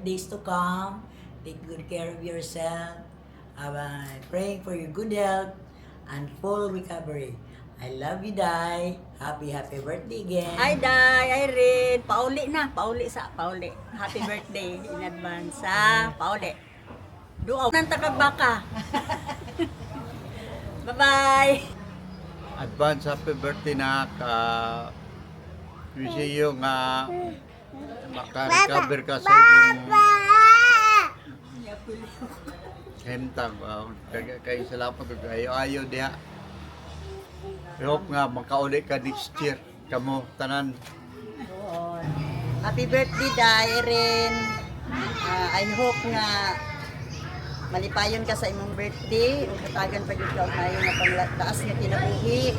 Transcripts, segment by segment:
birthdays to come. Take good care of yourself. Praying for your good health and full recovery. I love you, Day. Happy birthday again. Hi, Day, Irene. Pauli. Happy birthday in advance, ha? Pauli. Duaw ng tagagbaka. Bye-bye. Advance happy birthday na wish you nga maka-recover ka sa imong hentang. Kay salamat kay ayo diha. I hope nga makauli ka next year kamo tanan. Happy birthday, Day, Irene. I hope nga malipayon ka sa imong birthday o katagan pa gyud ka og maayo nga pangtaas nga kinabuhi.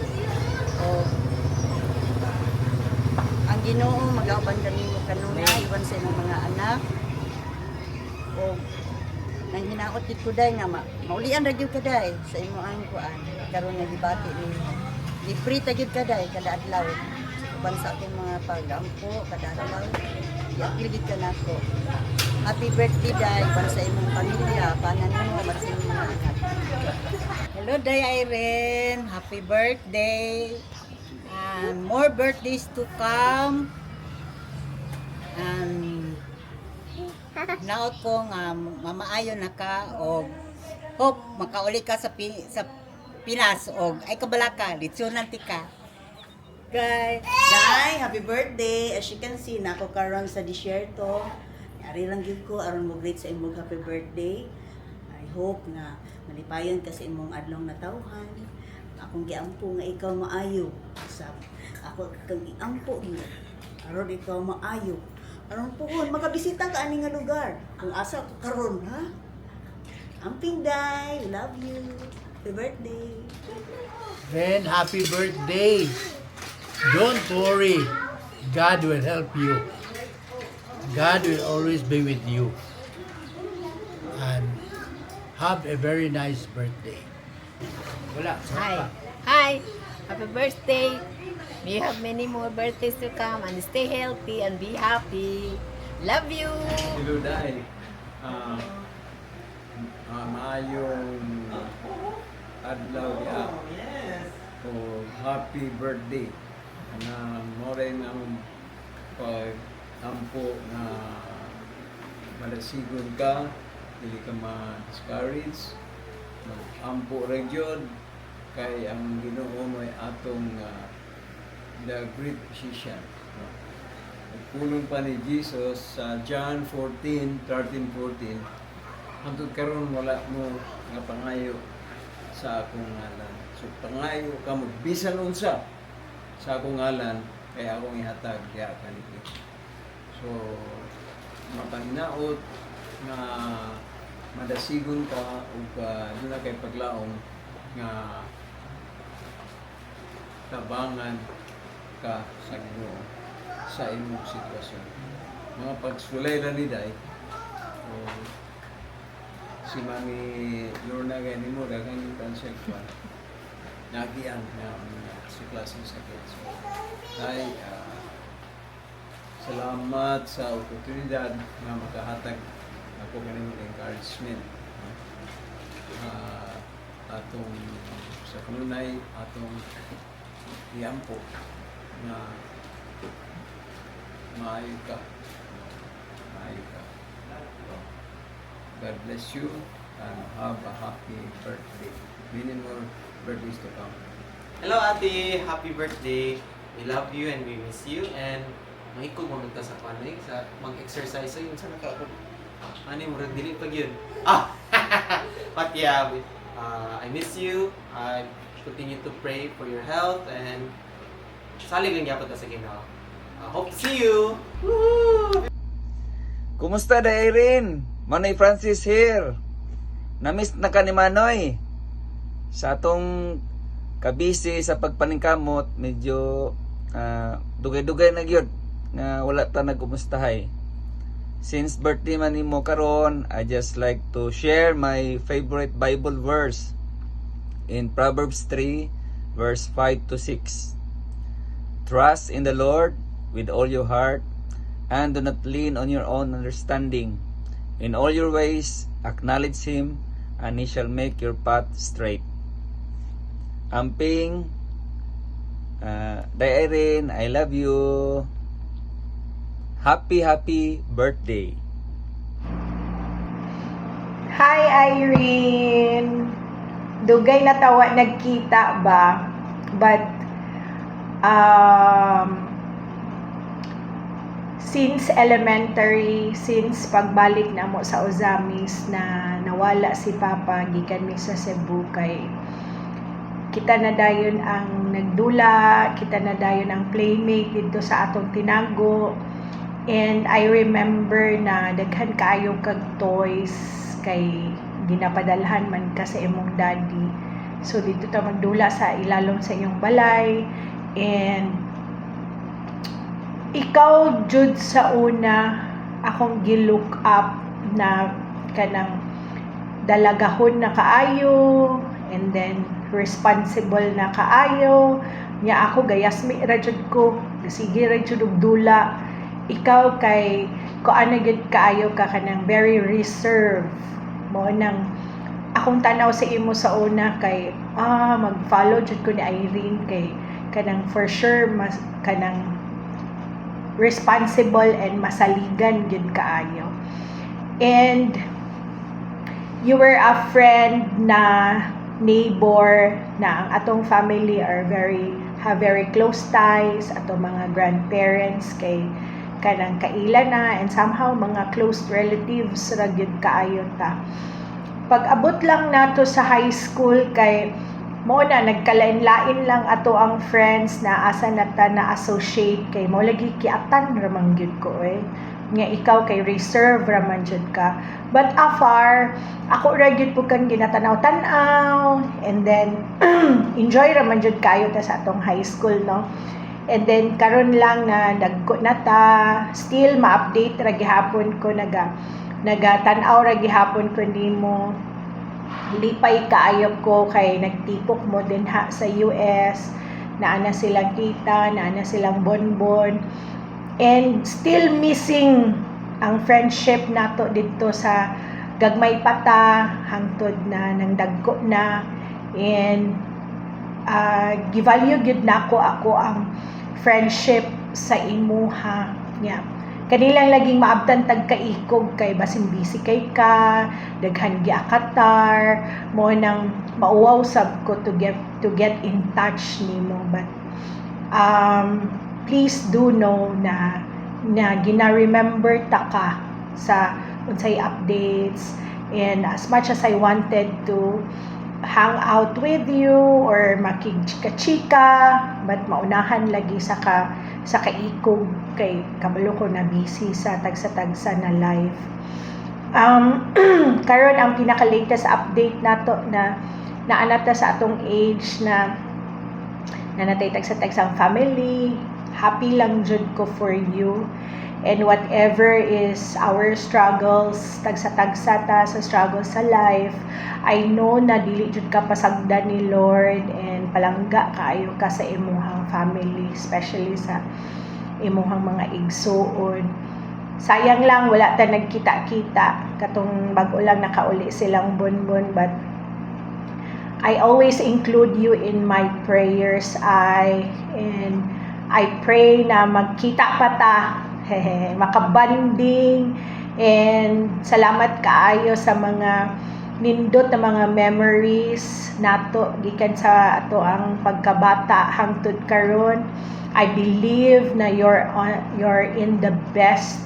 O ang Ginoo magawan kanimo kanunay iwan sa imong mga anak. O nang hinaot gid ko day nga maulian ra gyud ka day sa imong ang kuan karon nga gibati ni libre ta gyud ka day kada adlaw. Uban sa aking mga pagampo kada adlaw. Yapil gid ka nako. Happy birthday, Day, para sa imong pamilya, panan mo, sa imong mga anak. Hello, Day Irene. Happy birthday. And more birthdays to come. And naot ko nga mamaayo na ka o hope makauli ka sa Pinas o ay kabalaka, litsunan ti ka. Guys, Day, happy birthday. As you can see, nako karon sa disyerto. Ari lang gyud ko aron mo greet sa imong happy birthday. I hope nga malipayon ka sa imong adlong natawhan. Akong giampo nga ikaw maayo. Sa ako kang giampo mo. Aron ikaw maayo. Aron puhon makabisita ka ani nga lugar. Kung asa ka karon, ha? Amping Day, love you. Happy birthday. Then, happy birthday. Don't worry. God will help you. God will always be with you. And have a very nice birthday. Wala. Hi. Hi. Happy birthday. May you have many more birthdays to come and stay healthy and be happy. Love you. Hello, Day. Maayong adlaw diha. So, happy birthday. Na more ang pag-ampo na malasigon ka, dili ka ma-discourage, mag-ampo ra gyud kay ang Ginoo mo'y atong the great physician. Nagpulong pa ni Jesus sa John 14:13-14. Hangtod karon wala mo nga pangayo sa akong ngalan. So pangayo ka mo bisan unsa sa akong ngalan kay akong ihatag diha kanimo. So mapahinaot nga madasigon ka ug doon na kay paglaom nga tabangan ka sa Ginoo sa imong sitwasyon. Mga pagsulay na ni Day, si Mami Lorna gani mo daghang yung cancer pa. Nagian na sa klaseng sakit. So, Day, salamat sa oportunidad na makahatag ako kanimong encouragement. Atong sa kanunay, atong iyampo na maayo ka. Maayo ka. God bless you and have a happy birthday. Many more birthdays to come. Hello ate, happy birthday. We love you and we miss you and mahikog mo magta sa panay sa mag-exercise so yun sa naka ano mo dili pag yun. But yeah, I miss you. I continue to pray for your health and salig lang gyapon ta sa Ginoo. Hope to see you. Woohoo! Kumusta da Irene? Manoy Francis here. Namiss na ka ni Manoy. Sa atong kabisi sa pagpaningkamot, medyo dugay-dugay na gyud nga wala ta nagkumustahay. Since birthday man nimo karon, I just like to share my favorite Bible verse in Proverbs 3 verse 5 to 6. Trust in the Lord with all your heart and do not lean on your own understanding. In all your ways, acknowledge Him, and He shall make your path straight. Amping, Day Irene, I love you. Happy birthday. Hi Irene! Dugay na tawa nagkita ba? But since elementary, since pagbalik na mo sa Ozamis na nawala si Papa gikan mi sa Cebu, kay kita na dayon ang nagdula, kita na dayon ang playmate dito sa atong tinago. And I remember na daghan kaayo kag toys kay ginapadalhan man ka sa imong daddy. So dito ta magdula sa ilalom sa iyong balay. And ikaw jud sa una akong gilook up na kanang dalagahon na kaayo, and then responsible na kaayo. Nya ako gayasmi ra jud ko, sige ra jud og dula. Ikaw kay kuan gid kaayo ka kanang very reserved mo nang akong tanaw sa imo sa una kay mag-follow jud ko ni Irene kay kanang for sure mas kanang responsible and masaligan gid kaayo. And you were a friend na neighbor na ang atong family have very close ties, atong mga grandparents kay kanang kaila na, and somehow mga close relatives ra gyud kaayo ta. Pag-abot lang nato sa high school kay mo na nagkalain-lain lang ato ang friends na asa nata na associate kay mo lagi kiatan ra man gyud ko nga ikaw kay reserve ra man jud ka. But afar ako ra gyud po kang ginatanaw-tanaw, and then enjoy ra man jud kayo ta sa atong high school, no? And then karon lang na dagko na ta, still ma-update ra gihapon ko, nagatanaw ra gihapon ko nimo. Lipay kaayo ko kay nagtipok mo din ha sa US, naana silang kita, naana silang bonbon, and still missing ang friendship nato dito sa gagmay pata hangtod na nang dagko na. And givalue gyud nako ako ang friendship sa imuha niya. Kanilang laging maabtan tag kaikog kay basin busy kay ka, daghan giakatar mo nang mauwaw sab ko to get in touch nimo. But please do know na gina-remember ta ka sa unsay updates. And as much as I wanted to hang out with you or makigchika-chika, but maunahan lagi sa kaikog kay kabalo ko na busy sa tagsa-tagsa na life. Karon ang pinaka-latest update nato na naanata sa atong age na natay tagsa-tagsang family. Happy lang jud ko for you. And whatever is our struggles, tagsa-tagsa ta sa struggles sa life, I know na dili jud ka pasagdan ni Lord, and palangga kaayo ka sa imuhang family, especially sa imuhang mga igsuon. Sayang lang wala ta nagkita-kita katong bag-o lang nakauli silang bonbon, but I always include you in my prayers. And I pray na magkita pa ta, makabanding, and salamat kaayo sa mga nindot na mga memories nato gikan sa ato ang pagkabata hangtod karon. I believe na you're in the best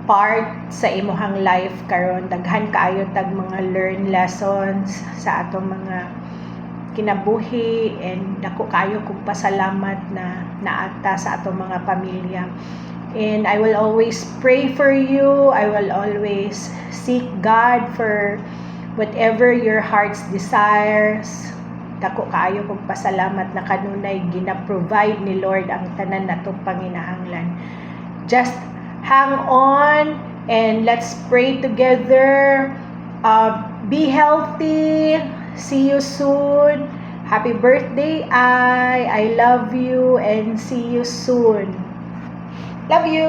part sa imuhang life karon. Daghan kaayo tag mga learn lessons sa atong mga kinabuhi, and dako kayo kung pasalamat na naata sa atong mga pamilya. And I will always pray for you. I will always seek God for whatever your heart's desires. Dako kayo kung pasalamat na kanunay gina-provide ni Lord ang tanan natong panginahanglan. Just hang on and let's pray together. Be healthy. See you soon. Happy birthday, I love you, and see you soon. Love you.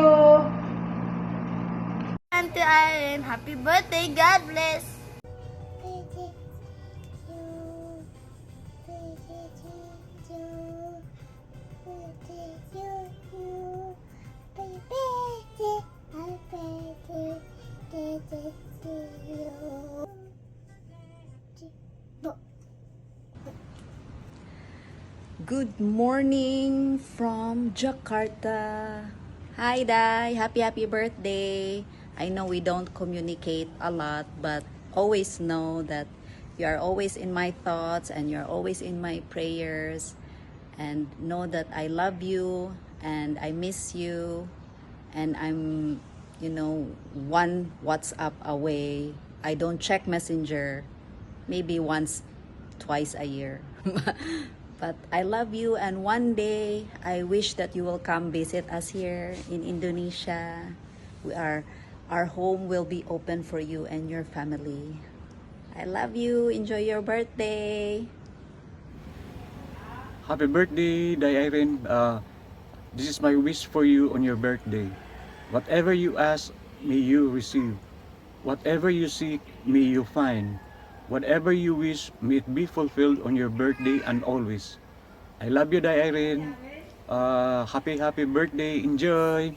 Tito Irene. Happy birthday. God bless. Good morning from Jakarta. Hi, Dai. Happy birthday. I know we don't communicate a lot, but always know that you are always in my thoughts and you're always in my prayers. And know that I love you and I miss you. And I'm, one WhatsApp away. I don't check Messenger. Maybe once, twice a year. But I love you, and one day I wish that you will come visit us here in Indonesia. Our home will be open for you and your family. I love you. Enjoy your birthday. Happy birthday, Irene. This is my wish for you on your birthday. Whatever you ask, may you receive. Whatever you seek, may you find. Whatever you wish, may it be fulfilled on your birthday and always. I love you, Irene. Happy birthday. Enjoy.